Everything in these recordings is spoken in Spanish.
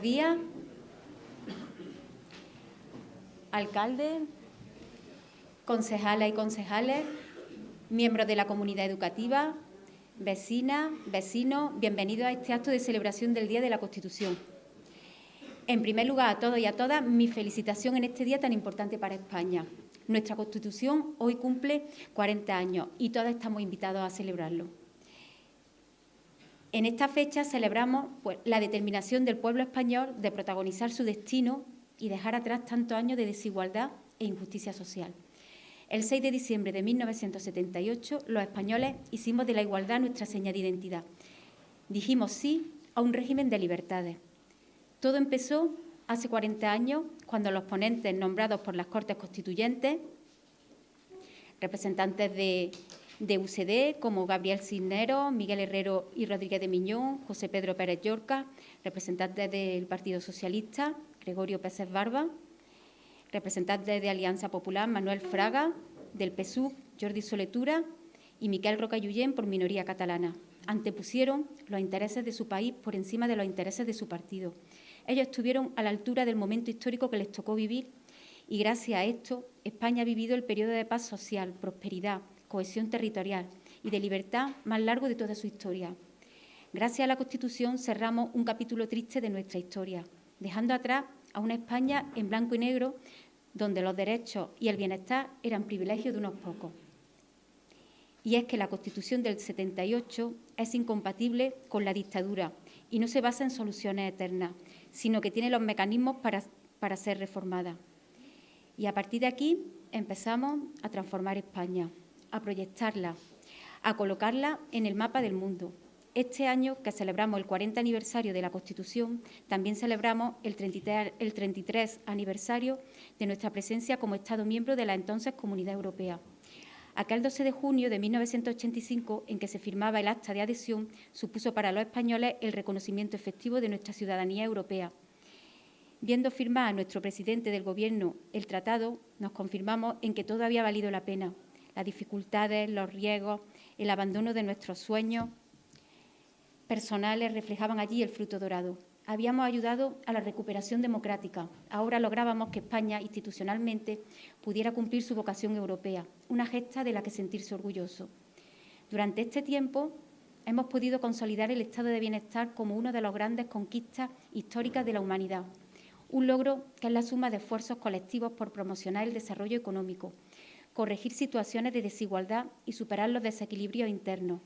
días, alcalde, concejalas y concejales, miembros de la comunidad educativa, vecinas, vecinos, bienvenidos a este acto de celebración del Día de la Constitución. En primer lugar, a todos y a todas, mi felicitación en este día tan importante para España. Nuestra Constitución hoy cumple 40 años y todos estamos invitados a celebrarlo. En esta fecha celebramos la determinación del pueblo español de protagonizar su destino y dejar atrás tantos años de desigualdad e injusticia social. El 6 de diciembre de 1978, los españoles hicimos de la igualdad nuestra seña de identidad. Dijimos sí a un régimen de libertades. Todo empezó hace 40 años, cuando los ponentes nombrados por las Cortes Constituyentes, representantes de UCD, como Gabriel Cisneros, Miguel Herrero y Rodríguez de Miñón, José Pedro Pérez Llorca, representantes del Partido Socialista, Gregorio Pérez Barba, representantes de Alianza Popular, Manuel Fraga, del PSUV, Jordi Soletura y Miquel Roca Lluyén, por minoría catalana. Antepusieron los intereses de su país por encima de los intereses de su partido. Ellos estuvieron a la altura del momento histórico que les tocó vivir y gracias a esto España ha vivido el periodo de paz social, prosperidad, cohesión territorial y de libertad más largo de toda su historia. Gracias a la Constitución cerramos un capítulo triste de nuestra historia, dejando atrás a una España en blanco y negro donde los derechos y el bienestar eran privilegios de unos pocos. Y es que la Constitución del 78 es incompatible con la dictadura y no se basa en soluciones eternas, sino que tiene los mecanismos para ser reformada. Y a partir de aquí empezamos a transformar España, a proyectarla, a colocarla en el mapa del mundo. Este año, que celebramos el 40 aniversario de la Constitución, también celebramos el 33 aniversario de nuestra presencia como Estado miembro de la entonces Comunidad Europea. Aquel 12 de junio de 1985, en que se firmaba el acta de adhesión, supuso para los españoles el reconocimiento efectivo de nuestra ciudadanía europea. Viendo firmar a nuestro presidente del Gobierno el tratado, nos confirmamos en que todo había valido la pena. Las dificultades, los riesgos, el abandono de nuestros sueños personales reflejaban allí el fruto dorado. Habíamos ayudado a la recuperación democrática. Ahora lográbamos que España, institucionalmente, pudiera cumplir su vocación europea, una gesta de la que sentirse orgulloso. Durante este tiempo hemos podido consolidar el estado de bienestar como una de las grandes conquistas históricas de la humanidad. Un logro que es la suma de esfuerzos colectivos por promocionar el desarrollo económico, corregir situaciones de desigualdad y superar los desequilibrios internos.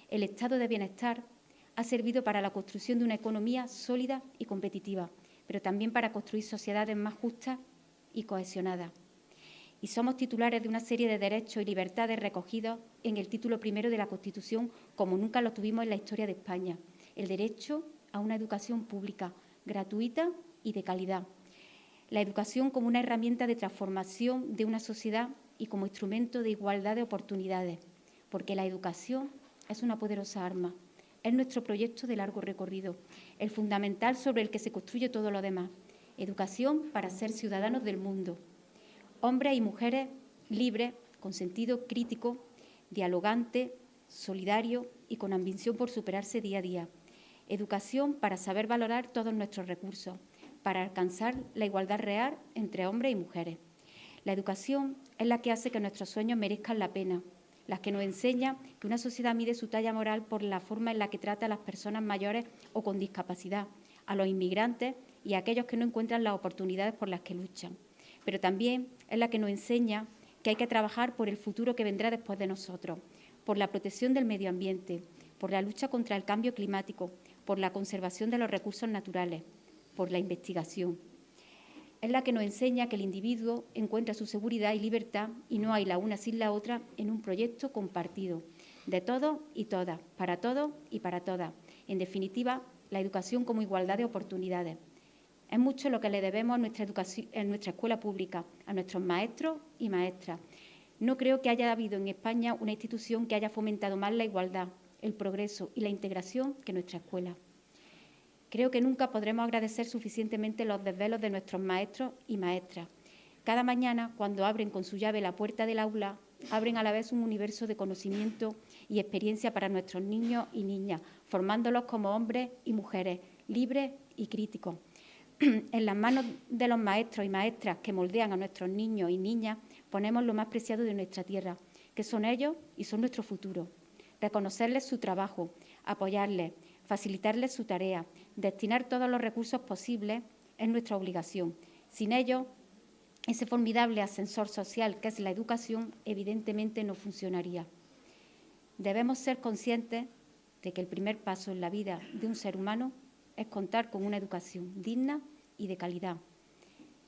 El estado de bienestar ha servido para la construcción de una economía sólida y competitiva, pero también para construir sociedades más justas y cohesionadas. Y somos titulares de una serie de derechos y libertades recogidos en el título primero de la Constitución, como nunca lo tuvimos en la historia de España. El derecho a una educación pública, gratuita y de calidad. La educación como una herramienta de transformación de una sociedad y como instrumento de igualdad de oportunidades, porque la educación es una poderosa arma. Es nuestro proyecto de largo recorrido, el fundamental sobre el que se construye todo lo demás. Educación para ser ciudadanos del mundo. Hombres y mujeres libres, con sentido crítico, dialogante, solidario y con ambición por superarse día a día. Educación para saber valorar todos nuestros recursos, para alcanzar la igualdad real entre hombres y mujeres. La educación es la que hace que nuestros sueños merezcan la pena, las que nos enseña que una sociedad mide su talla moral por la forma en la que trata a las personas mayores o con discapacidad, a los inmigrantes y a aquellos que no encuentran las oportunidades por las que luchan. Pero también es la que nos enseña que hay que trabajar por el futuro que vendrá después de nosotros, por la protección del medio ambiente, por la lucha contra el cambio climático, por la conservación de los recursos naturales, por la investigación. Es la que nos enseña que el individuo encuentra su seguridad y libertad y no hay la una sin la otra en un proyecto compartido, de todos y todas, para todos y para todas. En definitiva, la educación como igualdad de oportunidades. Es mucho lo que le debemos a nuestra educación, en nuestra escuela pública, a nuestros maestros y maestras. No creo que haya habido en España una institución que haya fomentado más la igualdad, el progreso y la integración que nuestra escuela. Creo que nunca podremos agradecer suficientemente los desvelos de nuestros maestros y maestras. Cada mañana, cuando abren con su llave la puerta del aula, abren a la vez un universo de conocimiento y experiencia para nuestros niños y niñas, formándolos como hombres y mujeres libres y críticos. En las manos de los maestros y maestras que moldean a nuestros niños y niñas ponemos lo más preciado de nuestra tierra, que son ellos y son nuestro futuro. Reconocerles su trabajo, apoyarles, facilitarles su tarea, destinar todos los recursos posibles es nuestra obligación. Sin ellos, ese formidable ascensor social que es la educación, evidentemente no funcionaría. Debemos ser conscientes de que el primer paso en la vida de un ser humano es contar con una educación digna y de calidad.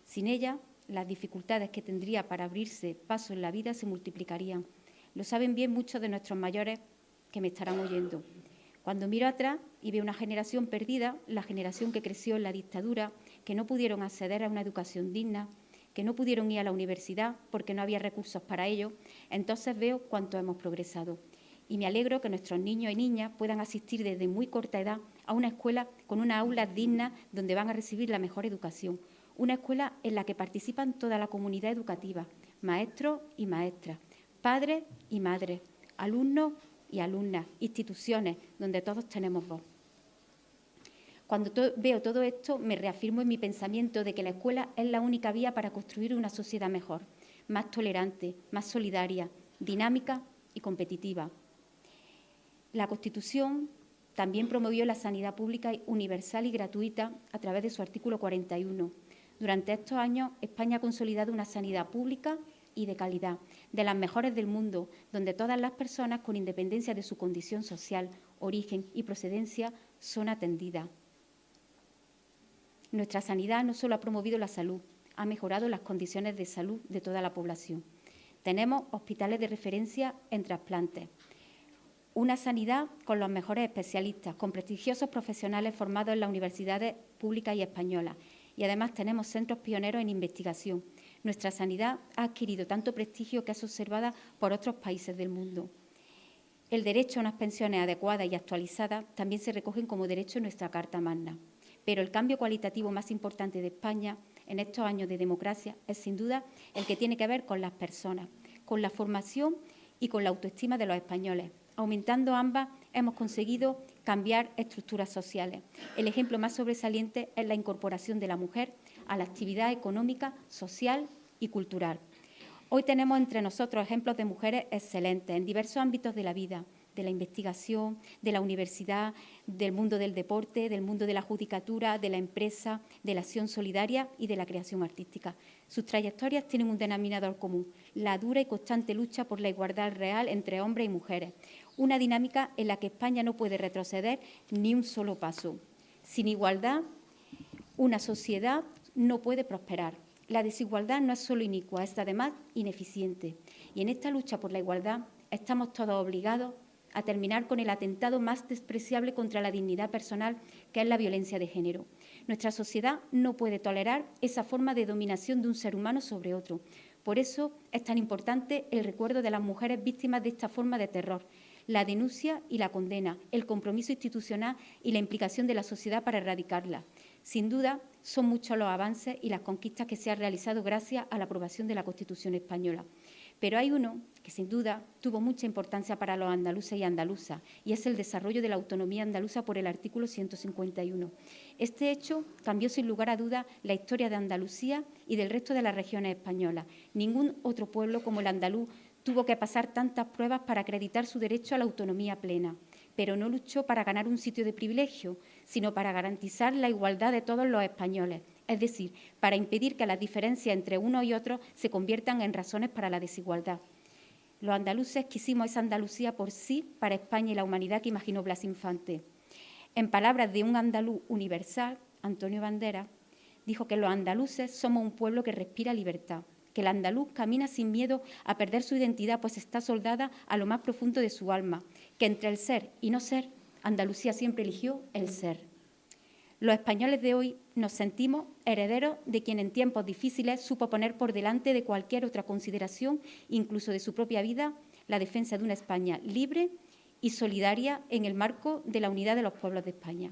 Sin ella, las dificultades que tendría para abrirse paso en la vida se multiplicarían. Lo saben bien muchos de nuestros mayores que me estarán oyendo. Cuando miro atrás y veo una generación perdida, la generación que creció en la dictadura, que no pudieron acceder a una educación digna, que no pudieron ir a la universidad porque no había recursos para ello, entonces veo cuánto hemos progresado. Y me alegro que nuestros niños y niñas puedan asistir desde muy corta edad a una escuela con unas aulas dignas donde van a recibir la mejor educación. Una escuela en la que participan toda la comunidad educativa, maestros y maestras, padres y madres, alumnos y alumnas, instituciones donde todos tenemos voz. Cuando veo todo esto, me reafirmo en mi pensamiento de que la escuela es la única vía para construir una sociedad mejor, más tolerante, más solidaria, dinámica y competitiva. La Constitución también promovió la sanidad pública universal y gratuita a través de su artículo 41. Durante estos años, España ha consolidado una sanidad pública y de calidad, de las mejores del mundo, donde todas las personas, con independencia de su condición social, origen y procedencia, son atendidas. Nuestra sanidad no solo ha promovido la salud, ha mejorado las condiciones de salud de toda la población. Tenemos hospitales de referencia en trasplantes, una sanidad con los mejores especialistas, con prestigiosos profesionales formados en las universidades públicas y españolas. Y además tenemos centros pioneros en investigación. Nuestra sanidad ha adquirido tanto prestigio que es observada por otros países del mundo. El derecho a unas pensiones adecuadas y actualizadas también se recogen como derecho en nuestra Carta Magna. Pero el cambio cualitativo más importante de España en estos años de democracia es sin duda el que tiene que ver con las personas, con la formación y con la autoestima de los españoles. Aumentando ambas, hemos conseguido cambiar estructuras sociales. El ejemplo más sobresaliente es la incorporación de la mujer a la actividad económica, social y cultural. Hoy tenemos entre nosotros ejemplos de mujeres excelentes en diversos ámbitos de la vida, de la investigación, de la universidad, del mundo del deporte, del mundo de la judicatura, de la empresa, de la acción solidaria y de la creación artística. Sus trayectorias tienen un denominador común, la dura y constante lucha por la igualdad real entre hombres y mujeres, una dinámica en la que España no puede retroceder ni un solo paso. Sin igualdad, una sociedad no puede prosperar. La desigualdad no es solo inicua, es además ineficiente. Y en esta lucha por la igualdad estamos todos obligados a terminar con el atentado más despreciable contra la dignidad personal, que es la violencia de género. Nuestra sociedad no puede tolerar esa forma de dominación de un ser humano sobre otro. Por eso es tan importante el recuerdo de las mujeres víctimas de esta forma de terror, la denuncia y la condena, el compromiso institucional y la implicación de la sociedad para erradicarla. Sin duda, son muchos los avances y las conquistas que se han realizado gracias a la aprobación de la Constitución española. Pero hay uno que, sin duda, tuvo mucha importancia para los andaluces y andaluzas, y es el desarrollo de la autonomía andaluza por el artículo 151. Este hecho cambió sin lugar a dudas la historia de Andalucía y del resto de las regiones españolas. Ningún otro pueblo como el andaluz tuvo que pasar tantas pruebas para acreditar su derecho a la autonomía plena, pero no luchó para ganar un sitio de privilegio, sino para garantizar la igualdad de todos los españoles, es decir, para impedir que las diferencias entre unos y otros se conviertan en razones para la desigualdad. Los andaluces quisimos esa Andalucía por sí, para España y la humanidad que imaginó Blas Infante. En palabras de un andaluz universal, Antonio Banderas, dijo que los andaluces somos un pueblo que respira libertad, que el andaluz camina sin miedo a perder su identidad, pues está soldada a lo más profundo de su alma, que entre el ser y no ser, Andalucía siempre eligió el ser. Los españoles de hoy nos sentimos herederos de quien en tiempos difíciles supo poner por delante de cualquier otra consideración, incluso de su propia vida, la defensa de una España libre y solidaria en el marco de la unidad de los pueblos de España.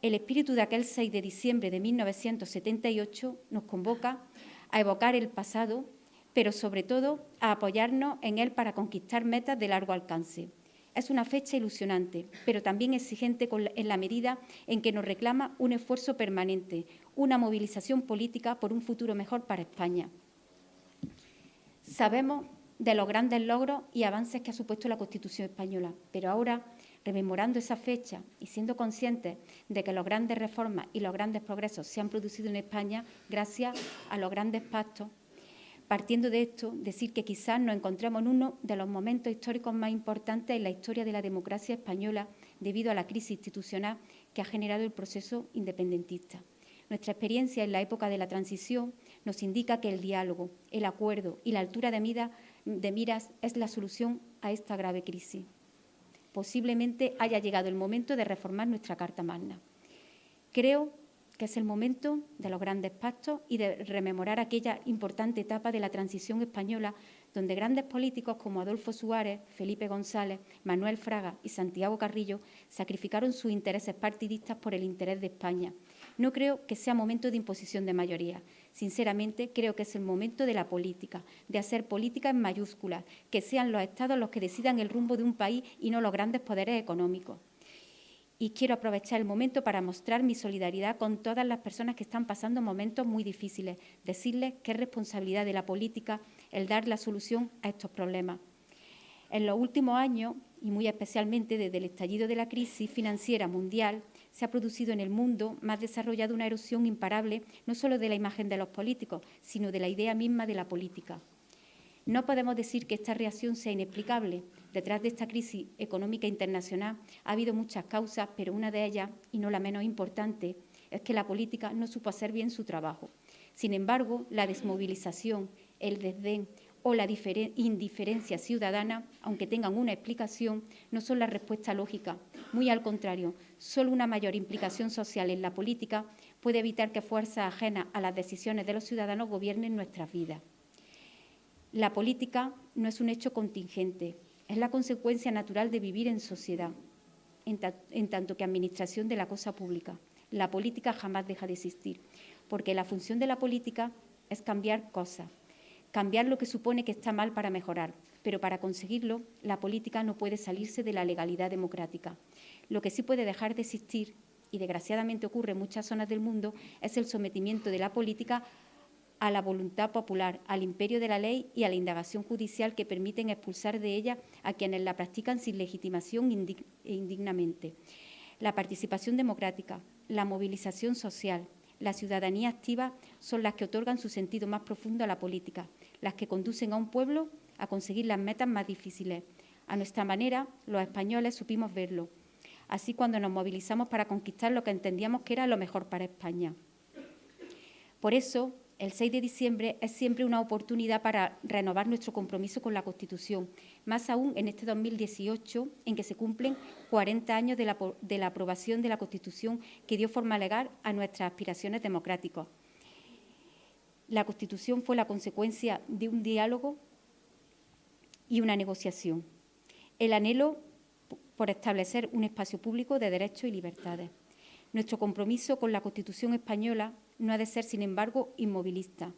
El espíritu de aquel 6 de diciembre de 1978 nos convoca a evocar el pasado, pero sobre todo a apoyarnos en él para conquistar metas de largo alcance. Es una fecha ilusionante, pero también exigente en la medida en que nos reclama un esfuerzo permanente, una movilización política por un futuro mejor para España. Sabemos de los grandes logros y avances que ha supuesto la Constitución española, pero ahora, rememorando esa fecha y siendo conscientes de que las grandes reformas y los grandes progresos se han producido en España gracias a los grandes pactos, partiendo de esto, decir que quizás nos encontremos en uno de los momentos históricos más importantes en la historia de la democracia española debido a la crisis institucional que ha generado el proceso independentista. Nuestra experiencia en la época de la transición nos indica que el diálogo, el acuerdo y la altura de miras es la solución a esta grave crisis. Posiblemente haya llegado el momento de reformar nuestra Carta Magna. Creo que es el momento de los grandes pactos y de rememorar aquella importante etapa de la transición española donde grandes políticos como Adolfo Suárez, Felipe González, Manuel Fraga y Santiago Carrillo sacrificaron sus intereses partidistas por el interés de España. No creo que sea momento de imposición de mayoría. Sinceramente, creo que es el momento de la política, de hacer política en mayúsculas, que sean los Estados los que decidan el rumbo de un país y no los grandes poderes económicos. Y quiero aprovechar el momento para mostrar mi solidaridad con todas las personas que están pasando momentos muy difíciles, decirles que es responsabilidad de la política el dar la solución a estos problemas. En los últimos años, y muy especialmente desde el estallido de la crisis financiera mundial, se ha producido en el mundo más desarrollada una erosión imparable no solo de la imagen de los políticos, sino de la idea misma de la política. No podemos decir que esta reacción sea inexplicable. Detrás de esta crisis económica internacional ha habido muchas causas, pero una de ellas, y no la menos importante, es que la política no supo hacer bien su trabajo. Sin embargo, la desmovilización, el desdén o la indiferencia ciudadana, aunque tengan una explicación, no son la respuesta lógica. Muy al contrario, solo una mayor implicación social en la política puede evitar que fuerzas ajenas a las decisiones de los ciudadanos gobiernen nuestras vidas. La política no es un hecho contingente, es la consecuencia natural de vivir en sociedad, en tanto que administración de la cosa pública. La política jamás deja de existir, porque la función de la política es cambiar cosas, cambiar lo que supone que está mal para mejorar, pero para conseguirlo, la política no puede salirse de la legalidad democrática. Lo que sí puede dejar de existir, y desgraciadamente ocurre en muchas zonas del mundo, es el sometimiento de la política a la voluntad popular, al imperio de la ley y a la indagación judicial que permiten expulsar de ella a quienes la practican sin legitimación e indignamente. La participación democrática, la movilización social, la ciudadanía activa son las que otorgan su sentido más profundo a la política, las que conducen a un pueblo a conseguir las metas más difíciles. A nuestra manera, los españoles supimos verlo. Así cuando nos movilizamos para conquistar lo que entendíamos que era lo mejor para España. Por eso, el 6 de diciembre es siempre una oportunidad para renovar nuestro compromiso con la Constitución, más aún en este 2018, en que se cumplen 40 años de la aprobación de la Constitución que dio forma legal a nuestras aspiraciones democráticas. La Constitución fue la consecuencia de un diálogo y una negociación. El anhelo por establecer un espacio público de derechos y libertades. Nuestro compromiso con la Constitución española no ha de ser, sin embargo, inmovilista.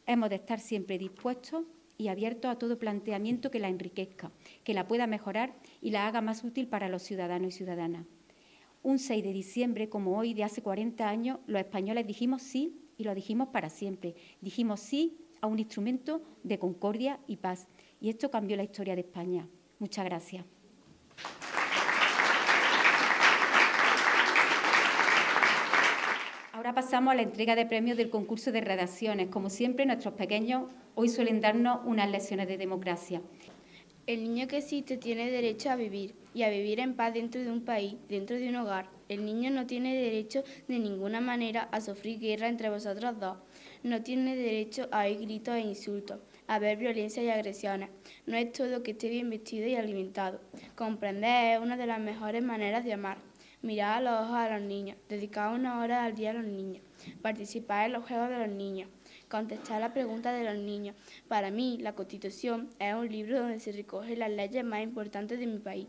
Hemos de estar siempre dispuestos y abiertos a todo planteamiento que la enriquezca, que la pueda mejorar y la haga más útil para los ciudadanos y ciudadanas. Un 6 de diciembre, como hoy, de hace 40 años, los españoles dijimos sí y lo dijimos para siempre. Dijimos sí a un instrumento de concordia y paz. Y esto cambió la historia de España. Muchas gracias. Ahora pasamos a la entrega de premios del concurso de redacciones. Como siempre, nuestros pequeños hoy suelen darnos unas lecciones de democracia. El niño que existe tiene derecho a vivir y a vivir en paz dentro de un país, dentro de un hogar. El niño no tiene derecho de ninguna manera a sufrir guerra entre vosotros dos. No tiene derecho a oír gritos e insultos, a ver violencia y agresiones. No es todo que esté bien vestido y alimentado. Comprender es una de las mejores maneras de amar. Mirar a los ojos a los niños, dedicar 1 hora al día a los niños, participar en los juegos de los niños, contestar las preguntas de los niños. Para mí, la Constitución es un libro donde se recogen las leyes más importantes de mi país.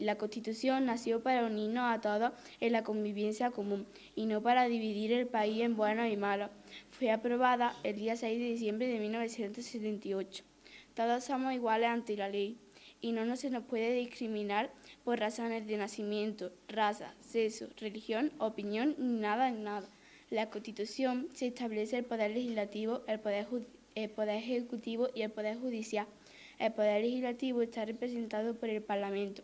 La Constitución nació para unirnos a todos en la convivencia común y no para dividir el país en buenos y malos. Fue aprobada el día 6 de diciembre de 1978. Todos somos iguales ante la ley y no se nos puede discriminar por razones de nacimiento, raza, sexo, religión, opinión, ni nada en nada. La Constitución se establece el poder legislativo, el poder ejecutivo y el poder judicial. El poder legislativo está representado por el Parlamento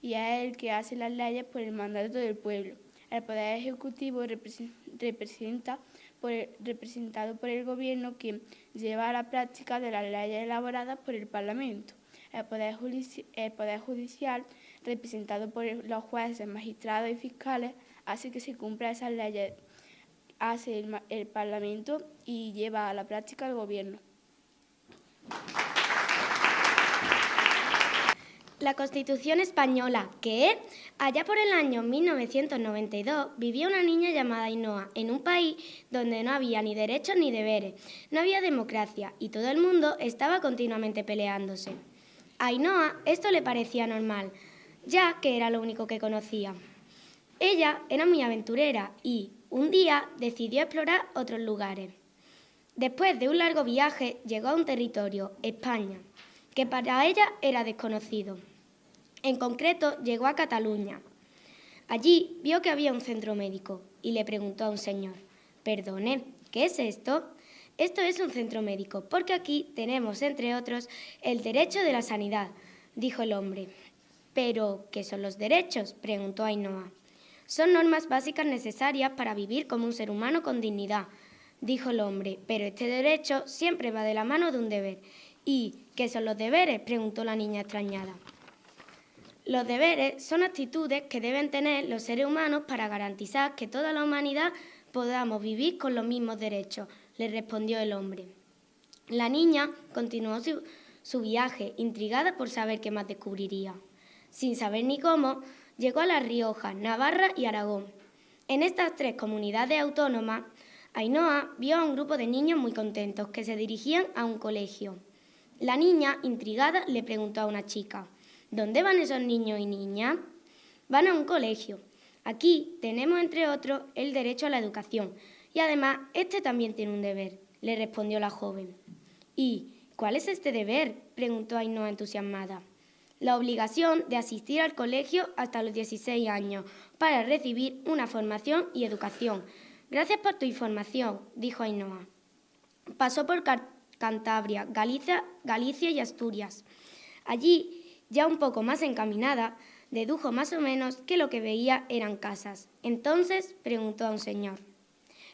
y es el que hace las leyes por el mandato del pueblo. El poder ejecutivo representado por el Gobierno, que lleva a la práctica de las leyes elaboradas por el Parlamento. El poder judicial, representado por los jueces, magistrados y fiscales, hace que se cumplan esas leyes, hace el Parlamento y lleva a la práctica el Gobierno. La Constitución española, que allá por el año 1992 vivía una niña llamada Ainhoa en un país donde no había ni derechos ni deberes, no había democracia y todo el mundo estaba continuamente peleándose. A Ainhoa esto le parecía normal, ya que era lo único que conocía. Ella era muy aventurera y un día decidió explorar otros lugares. Después de un largo viaje llegó a un territorio, España, que para ella era desconocido. En concreto, llegó a Cataluña. Allí vio que había un centro médico y le preguntó a un señor: «Perdone, ¿qué es esto?» «Esto es un centro médico, porque aquí tenemos, entre otros, el derecho de la sanidad», dijo el hombre. «¿Pero qué son los derechos?», preguntó Ainhoa. «Son normas básicas necesarias para vivir como un ser humano con dignidad», dijo el hombre, «pero este derecho siempre va de la mano de un deber». «¿Y qué son los deberes?», preguntó la niña extrañada. «Los deberes son actitudes que deben tener los seres humanos para garantizar que toda la humanidad podamos vivir con los mismos derechos», le respondió el hombre. La niña continuó su viaje, intrigada por saber qué más descubriría. Sin saber ni cómo, llegó a La Rioja, Navarra y Aragón. En estas 3 comunidades autónomas, Ainhoa vio a un grupo de niños muy contentos que se dirigían a un colegio. La niña, intrigada, le preguntó a una chica: «¿Dónde van esos niños y niñas?» «Van a un colegio. Aquí tenemos, entre otros, el derecho a la educación y además este también tiene un deber», le respondió la joven. «¿Y cuál es este deber?», preguntó Ainhoa entusiasmada. «La obligación de asistir al colegio hasta los 16 años para recibir una formación y educación». «Gracias por tu información», dijo Ainhoa. Pasó por Cantabria, Galicia y Asturias. Allí, ya un poco más encaminada, dedujo más o menos que lo que veía eran casas. Entonces preguntó a un señor: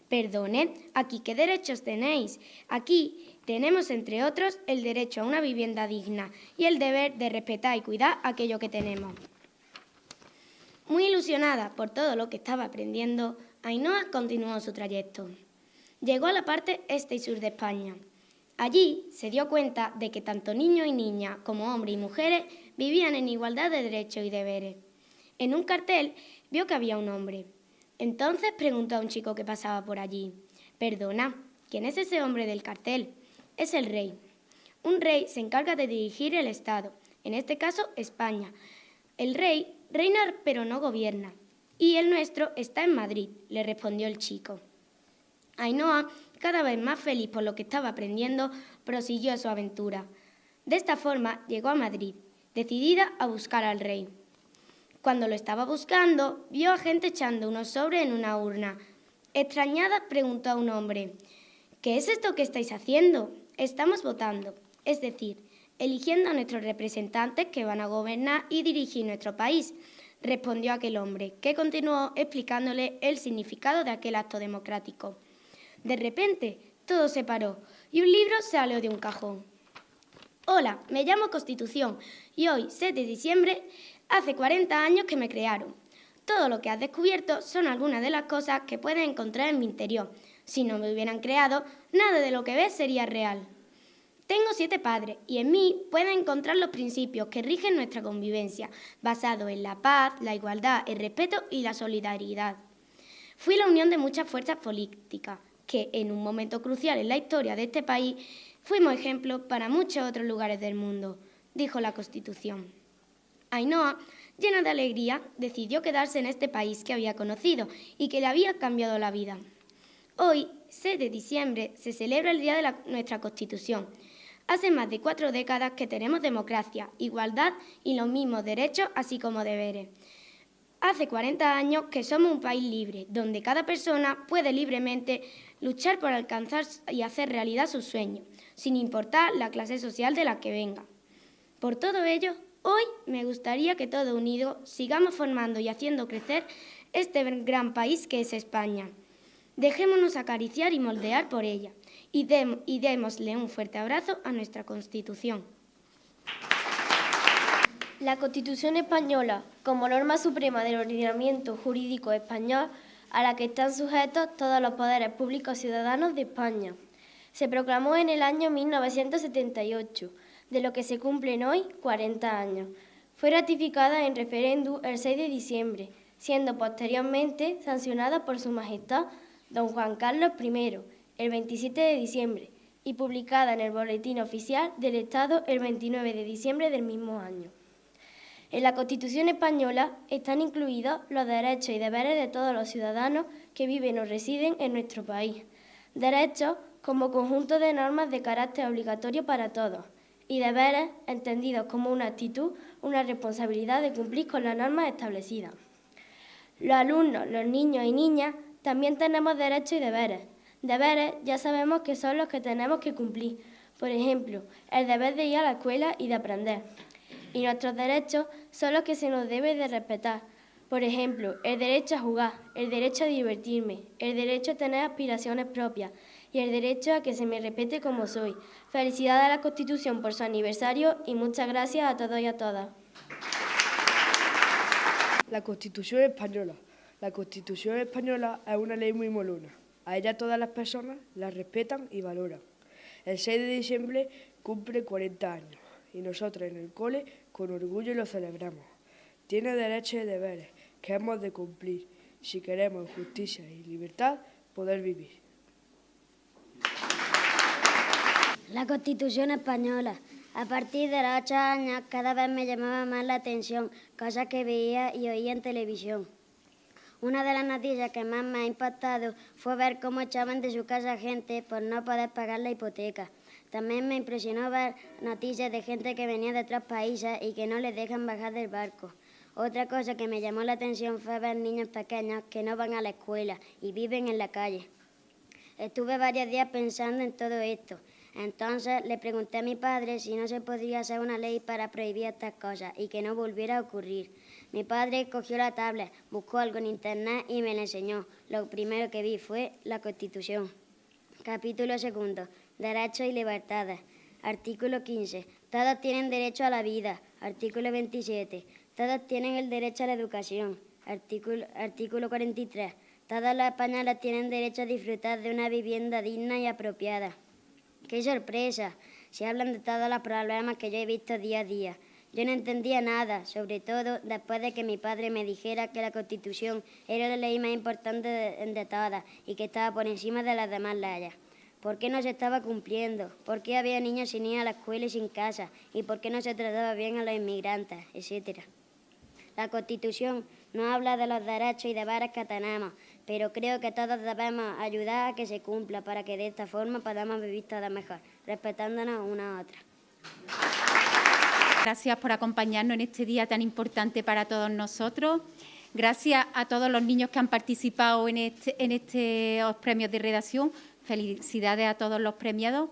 «Perdone, ¿aquí qué derechos tenéis?» «Aquí tenemos, entre otros, el derecho a una vivienda digna y el deber de respetar y cuidar aquello que tenemos». Muy ilusionada por todo lo que estaba aprendiendo, Ainhoa continuó su trayecto. Llegó a la parte este y sur de España. Allí se dio cuenta de que tanto niños y niñas como hombres y mujeres vivían en igualdad de derechos y deberes. En un cartel vio que había un hombre. Entonces preguntó a un chico que pasaba por allí: «Perdona, ¿quién es ese hombre del cartel?» «Es el rey». Un rey se encarga de dirigir el Estado, en este caso España. El rey reina pero no gobierna. «Y el nuestro está en Madrid», le respondió el chico. Ainhoa, cada vez más feliz por lo que estaba aprendiendo, prosiguió su aventura. De esta forma llegó a Madrid, decidida a buscar al rey. Cuando lo estaba buscando, vio a gente echando unos sobres en una urna. Extrañada, preguntó a un hombre: «¿Qué es esto que estáis haciendo?» «Estamos votando, es decir, eligiendo a nuestros representantes que van a gobernar y dirigir nuestro país», respondió aquel hombre, que continuó explicándole el significado de aquel acto democrático. De repente, todo se paró y un libro salió de un cajón. «Hola, me llamo Constitución y hoy, 7 de diciembre, hace 40 años que me crearon. Todo lo que has descubierto son algunas de las cosas que puedes encontrar en mi interior. Si no me hubieran creado, nada de lo que ves sería real. Tengo 7 padres y en mí puedes encontrar los principios que rigen nuestra convivencia, basados en la paz, la igualdad, el respeto y la solidaridad. Fui la unión de muchas fuerzas políticas que, en un momento crucial en la historia de este país, fuimos ejemplo para muchos otros lugares del mundo», dijo la Constitución. Ainhoa, llena de alegría, decidió quedarse en este país que había conocido y que le había cambiado la vida. Hoy, 6 de diciembre, se celebra el Día de nuestra Constitución. Hace más de 4 décadas que tenemos democracia, igualdad y los mismos derechos, así como deberes. Hace 40 años que somos un país libre, donde cada persona puede libremente luchar por alcanzar y hacer realidad sus sueños, sin importar la clase social de la que venga. Por todo ello, hoy me gustaría que todos unidos sigamos formando y haciendo crecer este gran país que es España. Dejémonos acariciar y moldear por ella y démosle un fuerte abrazo a nuestra Constitución. La Constitución española, como norma suprema del ordenamiento jurídico español, a la que están sujetos todos los poderes públicos ciudadanos de España, se proclamó en el año 1978, de lo que se cumplen hoy 40 años. Fue ratificada en referéndum el 6 de diciembre, siendo posteriormente sancionada por Su Majestad Don Juan Carlos I el 27 de diciembre y publicada en el Boletín Oficial del Estado el 29 de diciembre del mismo año. En la Constitución española están incluidos los derechos y deberes de todos los ciudadanos que viven o residen en nuestro país. Derechos como conjunto de normas de carácter obligatorio para todos y deberes entendidos como una actitud, una responsabilidad de cumplir con las normas establecidas. Los alumnos, los niños y niñas también tenemos derechos y deberes. Deberes ya sabemos que son los que tenemos que cumplir. Por ejemplo, el deber de ir a la escuela y de aprender. Y nuestros derechos son los que se nos debe de respetar. Por ejemplo, el derecho a jugar, el derecho a divertirme, el derecho a tener aspiraciones propias y el derecho a que se me respete como soy. Felicidades a la Constitución por su aniversario y muchas gracias a todos y a todas. La Constitución española. La Constitución española es una ley muy molona. A ella todas las personas la respetan y valoran. El 6 de diciembre cumple 40 años y nosotros en el cole con orgullo lo celebramos. Tiene derechos y deberes que hemos de cumplir si queremos justicia y libertad poder vivir. La Constitución española. A partir de los 8 años cada vez me llamaba más la atención cosas que veía y oía en televisión. Una de las noticias que más me ha impactado fue ver cómo echaban de su casa gente por no poder pagar la hipoteca. También me impresionó ver noticias de gente que venía de otros países y que no les dejan bajar del barco. Otra cosa que me llamó la atención fue ver niños pequeños que no van a la escuela y viven en la calle. Estuve varios días pensando en todo esto. Entonces le pregunté a mi padre si no se podría hacer una ley para prohibir estas cosas y que no volviera a ocurrir. Mi padre cogió la tablet, buscó algo en internet y me la enseñó. Lo primero que vi fue la Constitución. Capítulo 2. Derechos y libertades. Artículo 15. Todos tienen derecho a la vida. Artículo 27. Todos tienen el derecho a la educación. Artículo 43. Todos los españoles tienen derecho a disfrutar de una vivienda digna y apropiada. ¡Qué sorpresa! Se hablan de todos los problemas que yo he visto día a día. Yo no entendía nada, sobre todo después de que mi padre me dijera que la Constitución era la ley más importante de todas y que estaba por encima de las demás leyes. ¿Por qué no se estaba cumpliendo? ¿Por qué había niños sin ir a la escuela y sin casa? ¿Y por qué no se trataba bien a los inmigrantes? Etcétera. La Constitución no habla de los derechos y deberes que tenemos, pero creo que todos debemos ayudar a que se cumpla para que de esta forma podamos vivir todos mejor, respetándonos una a otra. Gracias por acompañarnos en este día tan importante para todos nosotros. Gracias a todos los niños que han participado en estos premios de redacción. Felicidades a todos los premiados.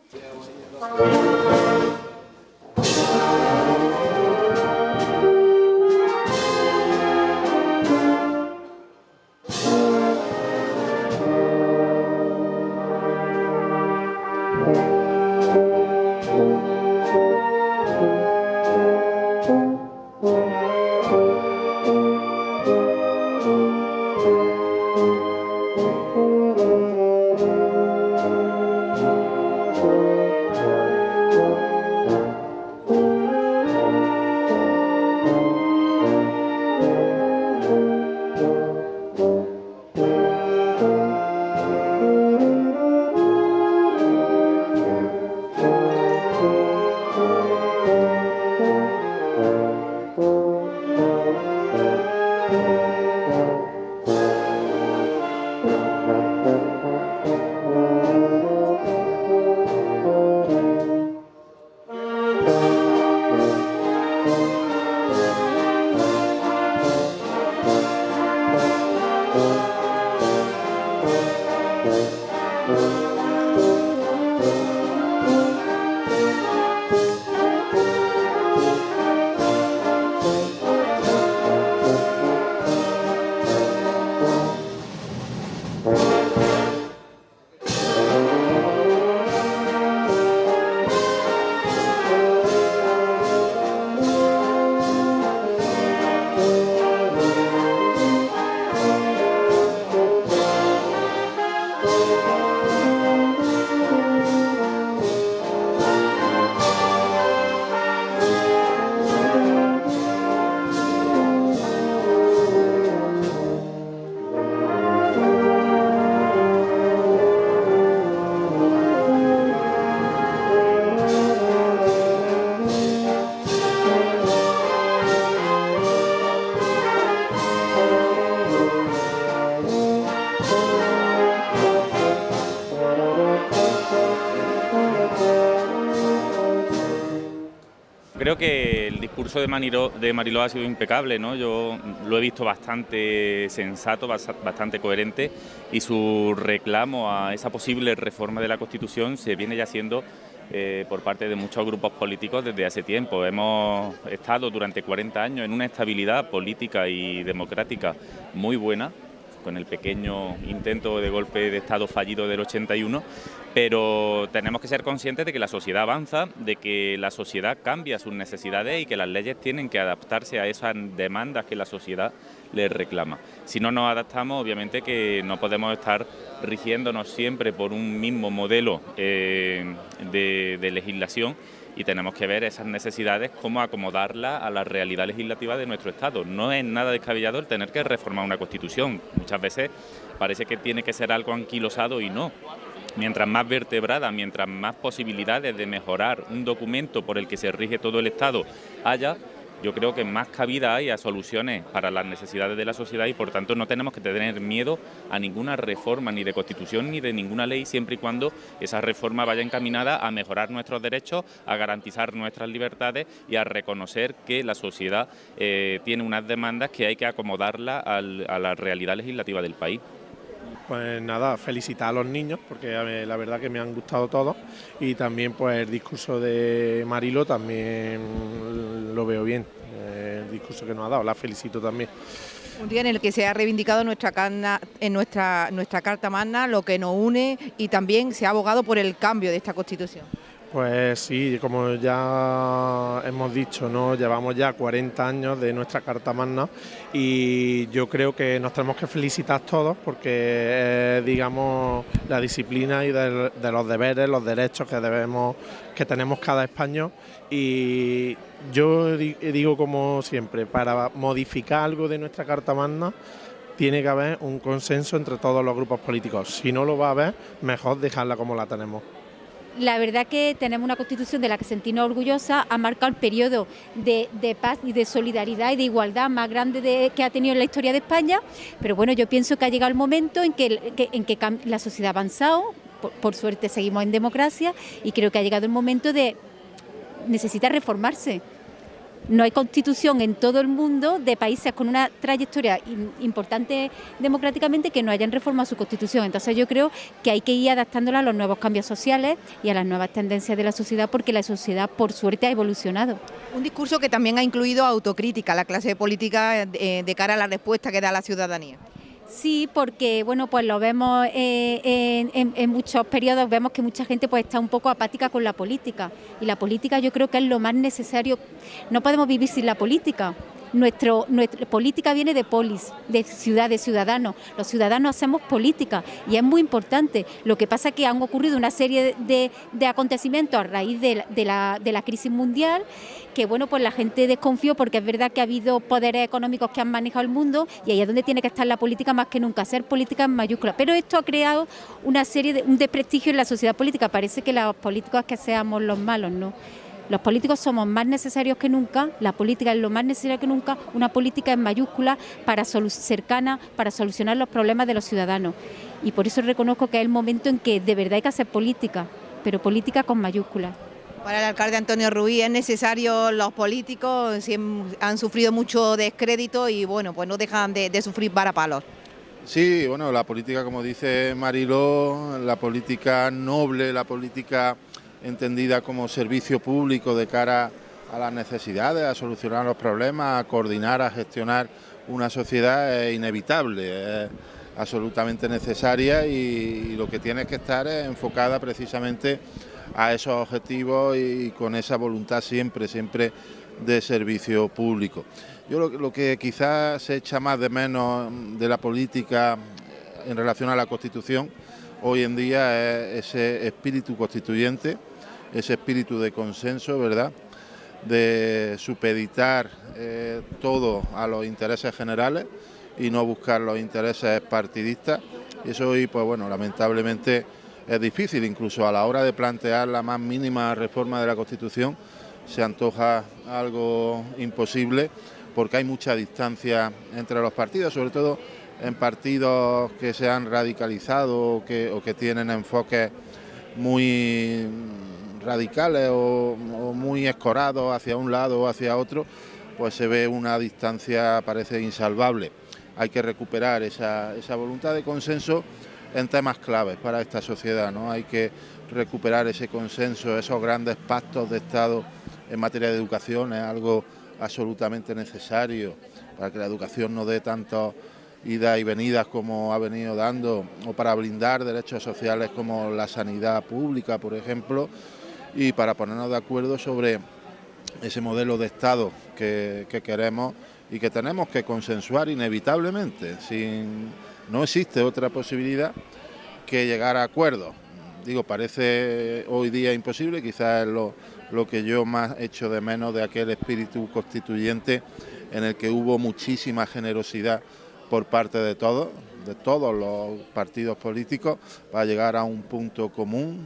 Creo que el discurso de Mariló ha sido impecable, ¿no? Yo lo he visto bastante sensato, bastante coherente, y su reclamo a esa posible reforma de la Constitución se viene ya haciendo por parte de muchos grupos políticos desde hace tiempo. Hemos estado durante 40 años en una estabilidad política y democrática muy buena, con el pequeño intento de golpe de Estado fallido del 81, pero tenemos que ser conscientes de que la sociedad avanza, de que la sociedad cambia sus necesidades y que las leyes tienen que adaptarse a esas demandas que la sociedad les reclama. Si no nos adaptamos, obviamente que no podemos estar rigiéndonos siempre por un mismo modelo de legislación, y tenemos que ver esas necesidades, cómo acomodarlas a la realidad legislativa de nuestro Estado. No es nada descabellado el tener que reformar una Constitución. Muchas veces parece que tiene que ser algo anquilosado y no. Mientras más vertebrada, mientras más posibilidades de mejorar un documento por el que se rige todo el Estado haya, yo creo que más cabida hay a soluciones para las necesidades de la sociedad, y por tanto no tenemos que tener miedo a ninguna reforma, ni de Constitución ni de ninguna ley, siempre y cuando esa reforma vaya encaminada a mejorar nuestros derechos, a garantizar nuestras libertades y a reconocer que la sociedad tiene unas demandas que hay que acomodarlas a la realidad legislativa del país. Pues nada, felicitar a los niños, porque la verdad que me han gustado todos, y también pues el discurso de Mariló también lo veo bien, el discurso que nos ha dado, la felicito también. Un día en el que se ha reivindicado nuestra Carta Magna, lo que nos une, y también se ha abogado por el cambio de esta Constitución. Pues sí, como ya hemos dicho, ¿no? Llevamos ya 40 años de nuestra Carta Magna, y yo creo que nos tenemos que felicitar todos porque es, digamos, la disciplina y de los deberes, los derechos que tenemos cada español. Y yo digo, como siempre, para modificar algo de nuestra Carta Magna tiene que haber un consenso entre todos los grupos políticos. Si no lo va a haber, mejor dejarla como la tenemos. La verdad que tenemos una Constitución de la que sentirnos orgullosa, ha marcado el periodo de paz y de solidaridad y de igualdad más grande que ha tenido en la historia de España, pero bueno, yo pienso que ha llegado el momento en que la sociedad ha avanzado, por suerte seguimos en democracia, y creo que ha llegado el momento de necesitar reformarse. No hay constitución en todo el mundo de países con una trayectoria importante democráticamente que no hayan reformado su constitución. Entonces yo creo que hay que ir adaptándola a los nuevos cambios sociales y a las nuevas tendencias de la sociedad, porque la sociedad por suerte ha evolucionado. Un discurso que también ha incluido autocrítica a la clase política de cara a la respuesta que da la ciudadanía. Sí, porque bueno, pues lo vemos en muchos periodos, vemos que mucha gente pues está un poco apática con la política, y la política yo creo que es lo más necesario. No podemos vivir sin la política. Nuestra política viene de polis, de ciudad, de ciudadanos. Los ciudadanos hacemos política y es muy importante. Lo que pasa es que han ocurrido una serie de acontecimientos a raíz de la crisis mundial, que bueno, pues la gente desconfió, porque es verdad que ha habido poderes económicos que han manejado el mundo, y ahí es donde tiene que estar la política más que nunca, hacer política en mayúsculas. Pero esto ha creado una serie un desprestigio en la sociedad política. Parece que los políticos es que seamos los malos, ¿no? Los políticos somos más necesarios que nunca, la política es lo más necesario que nunca, una política en mayúsculas cercana para solucionar los problemas de los ciudadanos. Y por eso reconozco que es el momento en que de verdad hay que hacer política, pero política con mayúsculas. Para el alcalde Antonio Ruiz es necesario, los políticos han sufrido mucho descrédito y bueno, pues no dejan de sufrir varapalos. Sí, bueno, la política, como dice Mariló, la política noble, la política entendida como servicio público de cara a las necesidades, a solucionar los problemas, a coordinar, a gestionar una sociedad es inevitable, es absolutamente necesaria y lo que tiene que estar es enfocada precisamente a esos objetivos y con esa voluntad siempre de servicio público. Yo lo que quizás se echa más de menos de la política en relación a la Constitución hoy en día es ese espíritu constituyente, ese espíritu de consenso, ¿verdad?, de supeditar todo a los intereses generales y no buscar los intereses partidistas. Y eso hoy, pues bueno, lamentablemente es difícil, incluso a la hora de plantear la más mínima reforma de la Constitución se antoja algo imposible porque hay mucha distancia entre los partidos, sobre todo en partidos que se han radicalizado o que tienen enfoques muy radicales o muy escorados hacia un lado o hacia otro, pues se ve una distancia, parece insalvable. Hay que recuperar esa voluntad de consenso en temas claves para esta sociedad, ¿no? Hay que recuperar ese consenso, esos grandes pactos de Estado en materia de educación, es algo absolutamente necesario para que la educación no dé tantas idas y venidas como ha venido dando, o para blindar derechos sociales como la sanidad pública, por ejemplo, y para ponernos de acuerdo sobre ese modelo de Estado que queremos y que tenemos que consensuar inevitablemente. No existe otra posibilidad que llegar a acuerdos. Digo, parece hoy día imposible, quizás es lo que yo más echo de menos de aquel espíritu constituyente en el que hubo muchísima generosidad por parte de todos los partidos políticos para llegar a un punto común,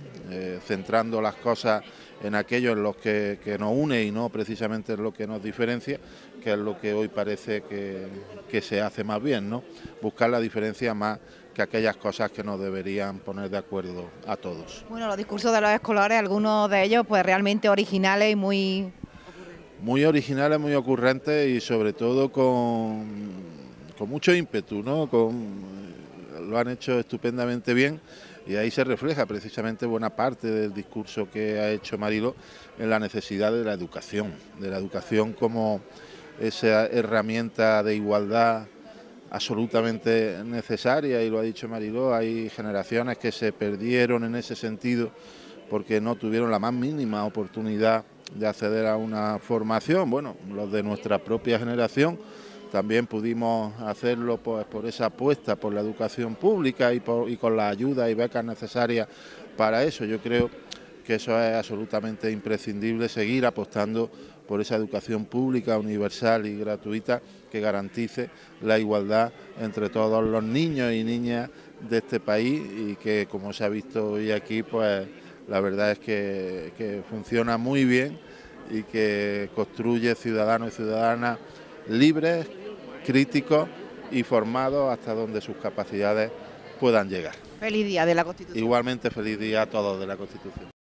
centrando las cosas en aquello en los que nos une y no precisamente en lo que nos diferencia, que es lo que hoy parece que se hace más bien, ¿no? Buscar la diferencia más que aquellas cosas que nos deberían poner de acuerdo a todos. Bueno, los discursos de los escolares, algunos de ellos pues realmente originales y muy originales, muy ocurrentes y sobre todo con mucho ímpetu, ¿no? Lo han hecho estupendamente bien y ahí se refleja precisamente buena parte del discurso que ha hecho Mariló en la necesidad de la educación como esa herramienta de igualdad absolutamente necesaria, y lo ha dicho Mariló, hay generaciones que se perdieron en ese sentido porque no tuvieron la más mínima oportunidad de acceder a una formación. Bueno, los de nuestra propia generación también pudimos hacerlo pues, por esa apuesta por la educación pública y con la ayuda y becas necesarias para eso. Yo creo que eso es absolutamente imprescindible, seguir apostando por esa educación pública, universal y gratuita que garantice la igualdad entre todos los niños y niñas de este país y que, como se ha visto hoy aquí, pues la verdad es que funciona muy bien y que construye ciudadanos y ciudadanas libres, críticos y formados hasta donde sus capacidades puedan llegar. Feliz día de la Constitución. Igualmente feliz día a todos de la Constitución.